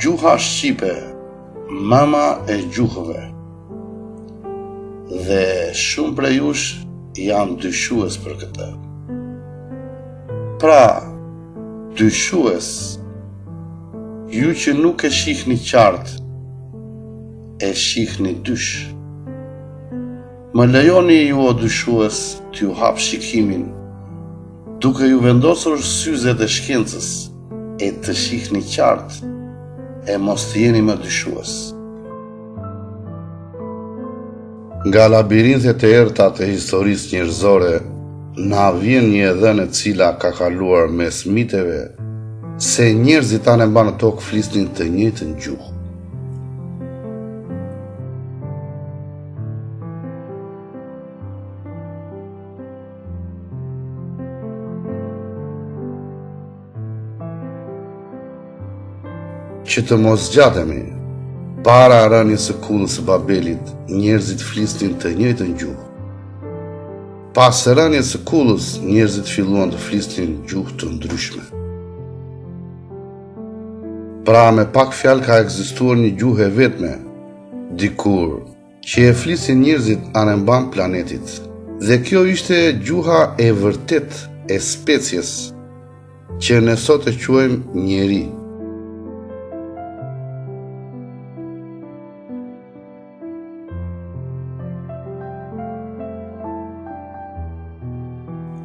Gjuha shqipe, mama e gjuhëve. Dhe shumë prej jush janë dyshues për këtë. Pra, dyshues, ju që nuk e shihni qartë, e shihni dysh. Më lejoni ju o dyshues t'ju hap shikimin, duke ju vendosur syzet e shkencës, e të shihni qartë, e mos të jeni më dyshues. Nga labirintet e errta të historisë njerëzore, na vjen një edhënë e cila ka kaluar mes miteve, se njerëzit anë mba në tokë flisnin të njëjtën gjuhë. Që të mos zgjatemi, para rënies së kullës së Babelit, njerëzit flisnin të njëjtën gjuhë. Pas rënies së kullës, njerëzit filluan të flisnin gjuhë të ndryshme. Pra me pak fjalë ka ekzistuar një gjuhë e vetme, dikur, që e flisin njerëzit anë mban planetit. Dhe kjo ishte gjuha e vërtet e species, që ne sot e quajmë njeri.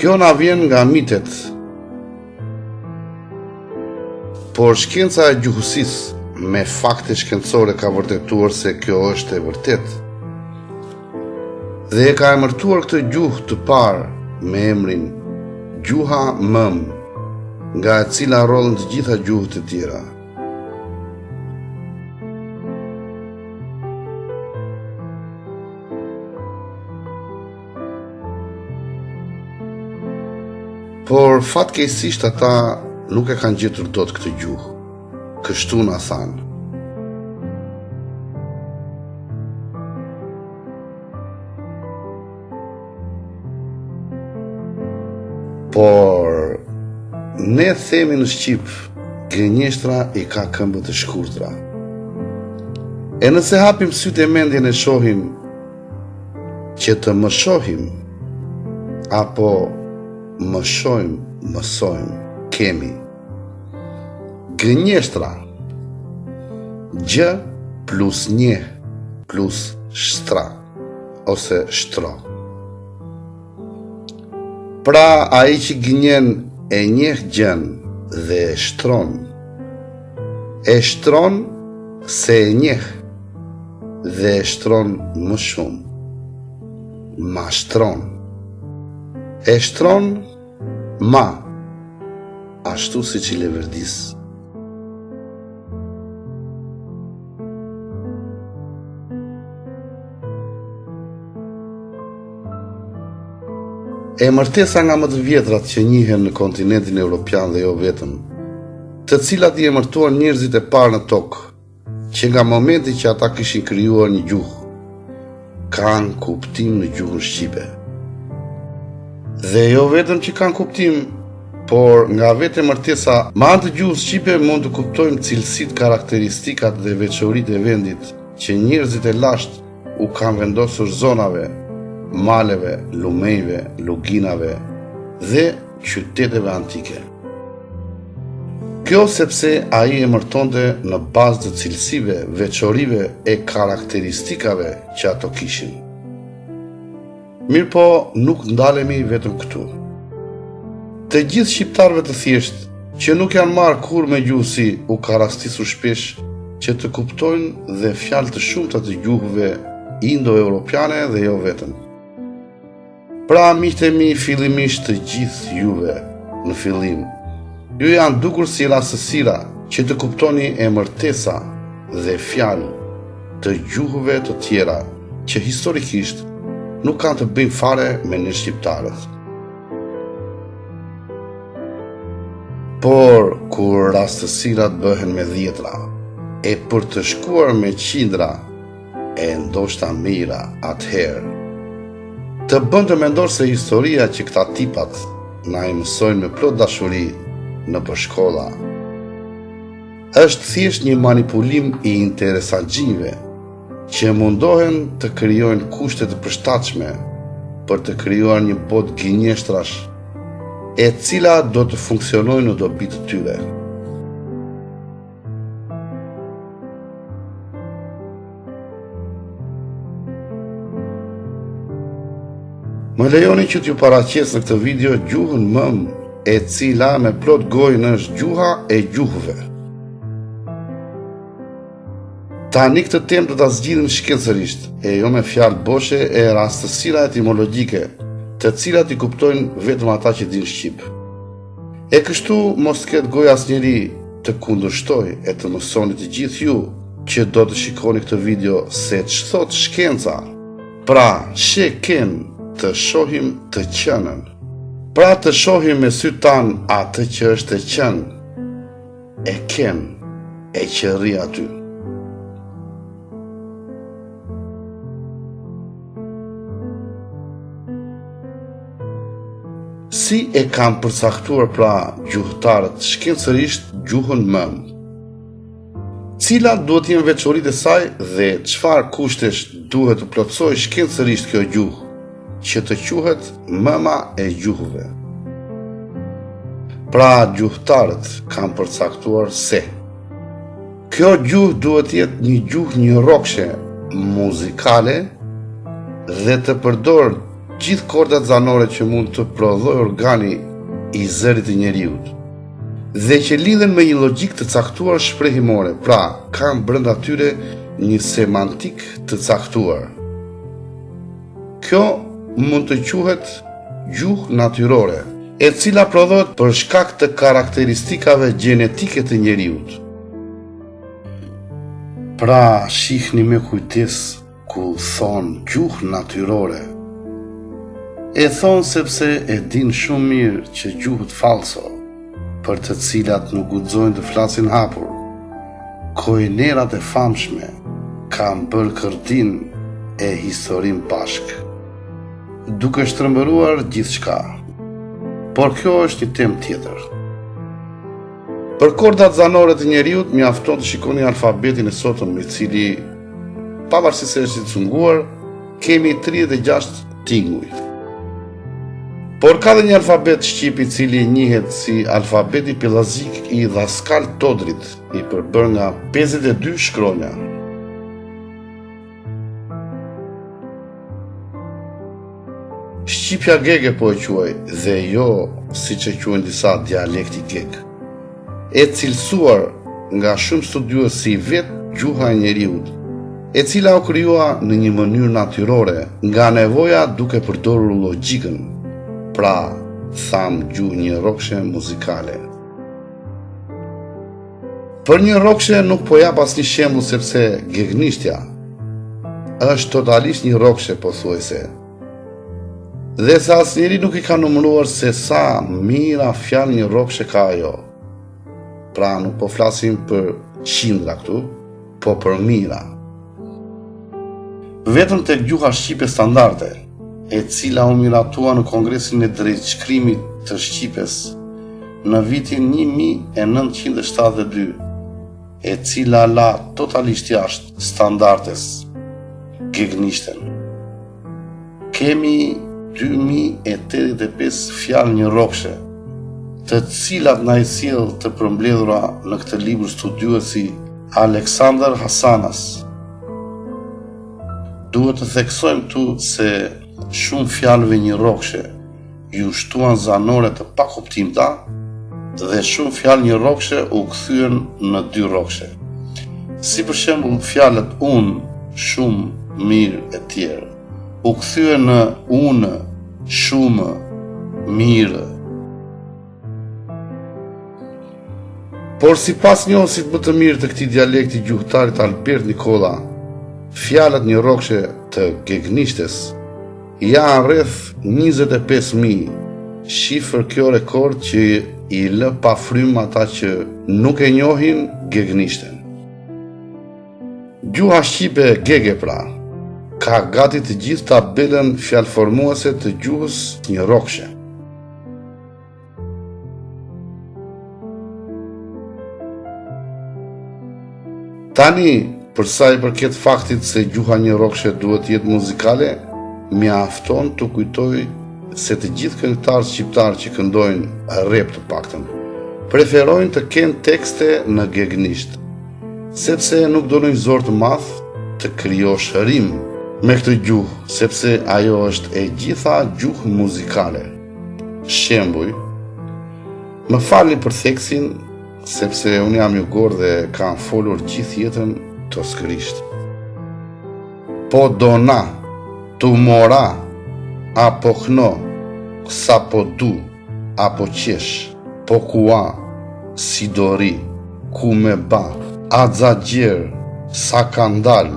Kjo na vjen nga mitet, por shkenca e gjuhësisë me fakte shkencore ka vërtetuar se kjo është e vërtet. Dhe e ka emërtuar këtë gjuhë të parë me emrin gjuha mëm, nga e cila rolën të gjitha gjuhët e tjera. Por fatkeqësisht ata nuk e kanë gjetur dot këtë gjuhë. Kështu na thanë. Por ne themi në shqip, gënjeshtra i ka këmbët e shkurtra. E nëse hapim sytë e mendjen e shohim që të më shohim, apo më shojmë, mësojmë, kemi. Gënjeshtra, gjë plus një plus shtra, ose shtro. Pra ai që gënjen e njeh gjën dhe e shtron se e njeh dhe e shtron më shumë, ma shtron. E shtron ma, ashtu si që leverdis. E martesa nga më të vjetrat që njihen në kontinentin evropian dhe jo vetëm, të cilat i emërtuan njerëzit e parë në tokë, që nga momenti që ata kishin krijuar një gjuhë, kanë kuptim në gjuhën shqipe. Dhe jo vetëm që kanë kuptim, por nga vetë martesa, me anë të gjuhës shqipe mund të kuptojmë cilësitë, karakteristikat dhe veçoritë e vendit që njerëzit e lashtë u kanë vendosur zonave, maleve, lumejve, luginave dhe qyteteve antike. Kjo sepse ai emërtonte në bazë të cilësive, veçorive e karakteristikave që ato kishin. Mirë po, nuk ndalemi vetëm këtu. Të gjithë shqiptarëve të thjeshtë, që nuk janë marrë kur me gjuhësi, u ka rastisur shpesh që të kuptojnë dhe fjalë të shumta të gjuhëve indo-europiane dhe jo vetëm. Pra, miqtë e mi, fillimisht të gjithë juve në fillim, ju janë dukur si rastësira që të kuptoni emërtesa dhe fjalë të gjuhëve të tjera që historikisht nuk kanë të bëjnë fare me ne shqiptarët. Por, kur rastësirat bëhen me dhjetra, e për të shkuar me qindra, e ndoshta mira atëherë, të bën të mendosh se historia që këta tipat na i mësojnë me plot dashuri në përshkolla, është thjesht një manipulim I interesagjive që mundohen të krijojnë kushte të përshtatshme për të krijuar një botë gënjeshtrash, e cila do të funksionojë në dobi të tyre. Më lejoni që t'ju paraqes në këtë video gjuhën mëm, e cila me plot gojën është gjuha e gjuhëve. Tani këtë temë do ta zgjidhim shkencërisht, e jo me fjalë boshe e rastësira etimologjike, të cilat I kuptojnë vetëm ata që dinë shqip. E kështu mos ketë gojë asnjëri të kundërshtoj e të mësoni të gjithë ju që do të shikoni këtë video se ç'thot shkenca. Pra, sheken të shohim të qenën. Pra të shohim me sytë tanë atë që është e qenë, e ken, e që rri aty. Si e kam përcaktuar pra gjuhëtarët shkencërisht gjuhën mëm? Cilat duhet jenë veçoritë e saj dhe çfarë kushtesh duhet të plotësojë shkencërisht kjo gjuhë, që të quhet mëma e gjuhëve? Pra gjuhëtarët kanë përcaktuar se kjo gjuhë duhet jetë një gjuhë njërokshe muzikale dhe të përdor gjithë kordat zanore që mund të prodhoj organi I zërit të njeriut, dhe që lidhen me një logjik të caktuar shprehimore, pra kanë brenda tyre një semantik të caktuar. Kjo mund të quhet gjuhë natyrore, e cila prodhohet për shkak të karakteristikave gjenetike të njeriut. Pra shihni me kujdes ku thon gjuhë natyrore. E thonë sepse e din shumë mirë që gjuhët falso, për të cilat nuk guxojnë të flasin hapur, kojnerat e famshme kanë bërë kërdin e historin bashk, duke shtrembëruar gjithçka. Por kjo është një temë tjetër. Për kordat zanore të njeriut mjafton të shikoni alfabetin e sotëm, I cili, pavarësisht se është I cunguar, kemi 36 tinguj. Por ka dhe një alfabet shqip I cili njihet si alfabeti pellazik I Dhaskal Todrit, I përbër nga 52 shkronja. Shqipja gege po e quaj, dhe jo siç e quajnë disa dialekti geg, e cilësuar nga shumë studiues si vetë gjuha e njeriut, e cila u krijua në një mënyrë natyrore nga nevoja duke përdorur logjikën. Pra, tham gjuhë njërokshe muzikale. Për njërokshe nuk po jap asnjë shembull sepse gegnishtja është totalisht njërokshe pothuajse. Dhe sa asnjëri nuk I ka numëruar se sa mira fjalë njërokshe ka ajo. Pra nuk po flasim për qindra këtu, po për mira. Vetëm tek gjuha shqipe standarde, e cila u miratua në Kongresin e Drejtshkrimit të Shqipes në vitin 1972, e cila la totalisht jashtë standardes gegnishten. Kemi 2085 fjalë njërokshe, të cilat na I sjell të përmbledhura në këtë libër studiuesi Aleksandar Hasanas. Duhet të theksojmë tu se shumë fjalëve njërokshe ju shtuan zanore të pakuptimta dhe shumë fjalë njërokshe u kthyen në dy rokshe. Si për shembull fjalët unë, shumë, mirë e tjerë, u kthyen në unë, shumë, mirë. Por sipas njohësit më të mirë të këtij dialekti gjuhëtarit Albert Nikola, fjalët njërokshe të gegnishtes janë rreth 25.000, shifër kjo rekord që I lë pa frym ata që nuk e njohin gegnishten. Gjuha shqipe gege pra, ka gati të gjithë tabelën fjalëformuese të gjuhës njërokshe. Tani, për sa i përket faktit se gjuha një rockshe duhet jetë muzikale, mjafton të kujtoj se të gjithë këngëtarët shqiptarë që këndojnë rap të paktën, preferojnë të kenë tekste në gegnisht, sepse nuk do një zor të madh të krijosh rim me këtë gjuhë, sepse ajo është e gjitha gjuhë muzikale. Shembuj, më falni për theksin, sepse unë jam jugor dhe kam folur gjithë jetën toskërisht. Po dona, tu mora, apo kno, sa po du, apo qesh, po kua, si dori, ku me ba, a dza gjerë, sa ka ndal,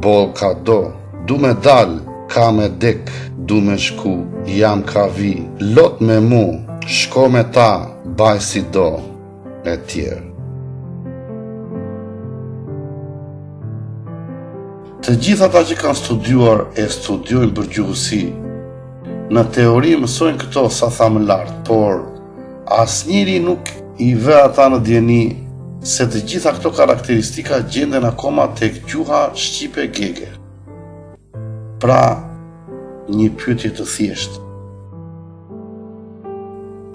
bol ka do, du me dal, ka me dek, du me shku, jam ka vi, lot me mu, shko me ta, baj si do, e tjerë. Të gjithë ata që kanë studiuar e studiojnë për gjuhësi, në teori mësojnë këto sa tha më lartë, por asnjëri nuk i vë ata në dieni se të gjitha këto karakteristika gjenden akoma tek gjuha shqipe gege. Pra, një pyetje të thjeshtë.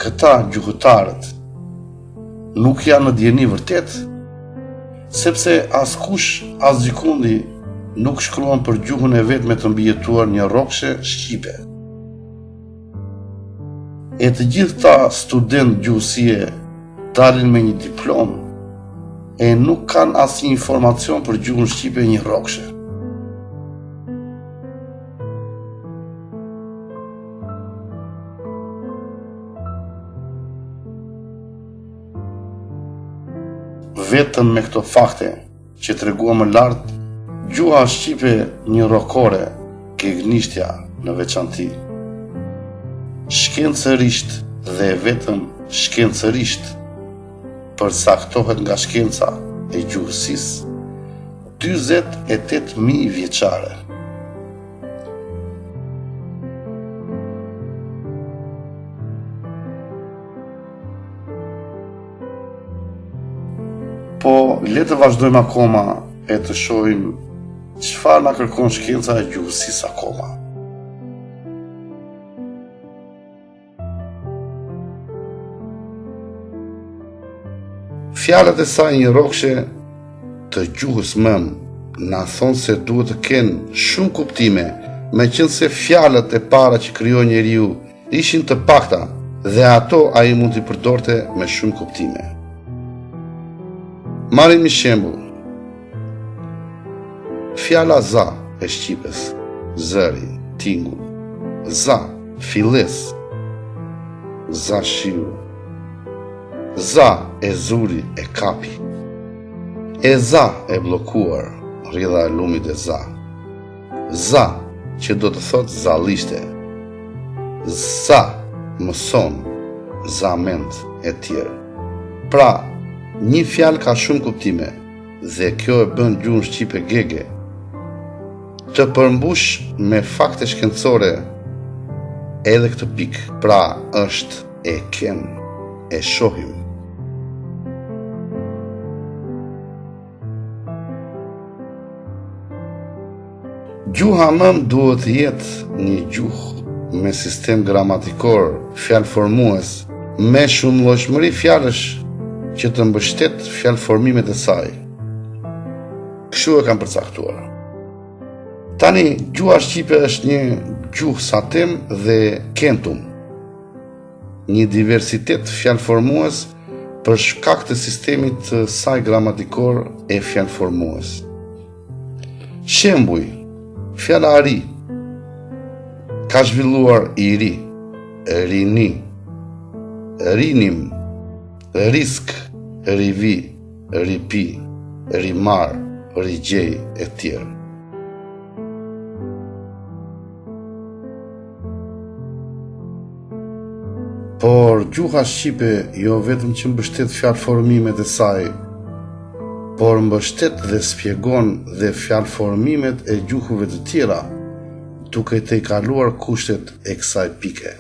Këta gjuhëtarët nuk janë në dieni vërtet, sepse askush as gjikundi nuk shkruan për gjuhën e vetë me të mbijetuar një rockshe shqipe. E të gjithë ta student gjuhësie dalin me një diplom e nuk kanë asnjë informacion për gjuhën shqipe një rockshe. Vetëm me këto fakte që treguam më lart, gjuha shqipe një rokore, gegnishtja në veçanti, shkencërisht dhe vetëm shkencërisht përcaktohet nga shkenca e gjuhësisë 48.000 vjeçare. Po, le të vazhdojmë akoma e të shohim çfarë na kërkon shkenca e gjuhësisë akoma. Fjalët e saj një rockshe të gjuhës mëm na thonë se duhet të kenë shumë kuptime, meqense fjalët e para që krijoi njeriu ishin të pakta dhe ato ai mund t'i përdorte me shumë kuptime. Marrim një shembull. Fjala za e shqipes, zëri, tingu, za, filles, za shiu, za e zuri e kapi, e za e blokuar, rridha e lumit e za që do të thot zalishte, za mëson, zament e tjerë. Pra, një fjalë ka shumë kuptime dhe kjo e bën gjuhën shqipe gege të përmbush me fakte shkencore edhe këtë pikë. Pra, është e kem, e shohim. Gjuha mëm duhet të jetë një gjuhë me sistem gramatikor, fjalëformues, me shumëllojshmëri fjalësh që të mbështet fjalëformimet e saj. Kështu e kam përcaktuar. Tani, gjuha shqipe është një gjuhë satem dhe kentum, një diversitet fjalëformues për shkak të sistemit të saj gramatikor e fjalëformues. Shembuj, fjala ri ka zhvilluar i ri, rini, rinim, risk, rivi, ripi, rimar, rigjej e tjerë. Por gjuha shqipe jo vetëm që mbështet fjalëformimet e saj, por mbështet dhe spjegon dhe fjalëformimet e gjuhëve të tjera, duke të i kaluar kushtet e kësaj pike.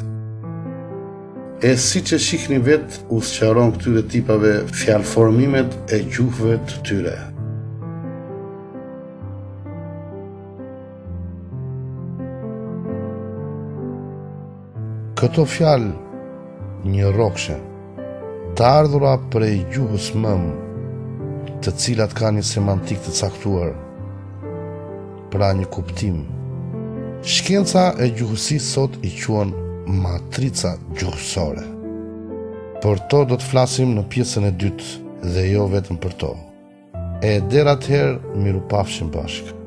E si që shikni vetë, u sqaron këtyre tipave fjalëformimet e gjuhëve të tyre. Këto fjalë një rrokshë, të ardhura prej gjuhës mëm, të cilat kanë një semantik të caktuar, pra një kuptim. Shkenca e gjuhësisë sot i quan matrica gjuhësore. Për to do të flasim në pjesën e dytë dhe jo vetëm për to. E deri atëherë, miru pafshim bashkë.